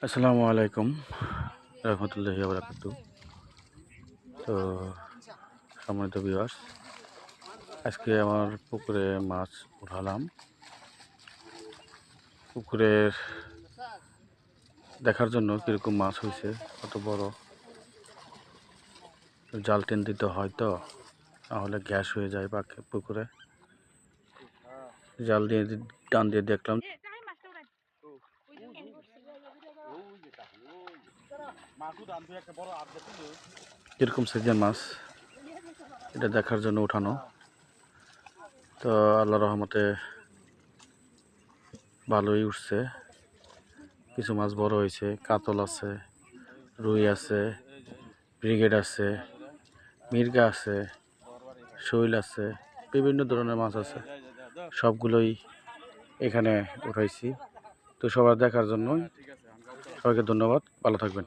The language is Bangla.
আসসালামু আলাইকুম রহমতুল্লাহি ওয়া বারাকাতুহু। তো সম্মানিত ভিউয়ার্স, আজকে আমার পুকুরে মাছ উঠালাম। পুকুরের দেখার জন্য কিরকম মাছ হয়েছে, কত বড়। জাল টেন দিতে হয়, তো নাহলে গ্যাস হয়ে যায় বা পুকুরে। জাল দিয়ে টান দিয়ে দেখলাম কিরকম সাইজের মাছ, এটা দেখার জন্য উঠানো। তো আল্লাহ রহমতে ভালোই উঠছে। কিছু মাছ বড় হয়েছে, কাতল আছে, রুই আছে, ব্রিগেড আছে, মির্গা আছে, শৈল আছে, বিভিন্ন ধরনের মাছ আছে। সবগুলোই এখানে উঠাইছি। তো সবার দেখার জন্য সবাইকে ধন্যবাদ, ভালো থাকবেন।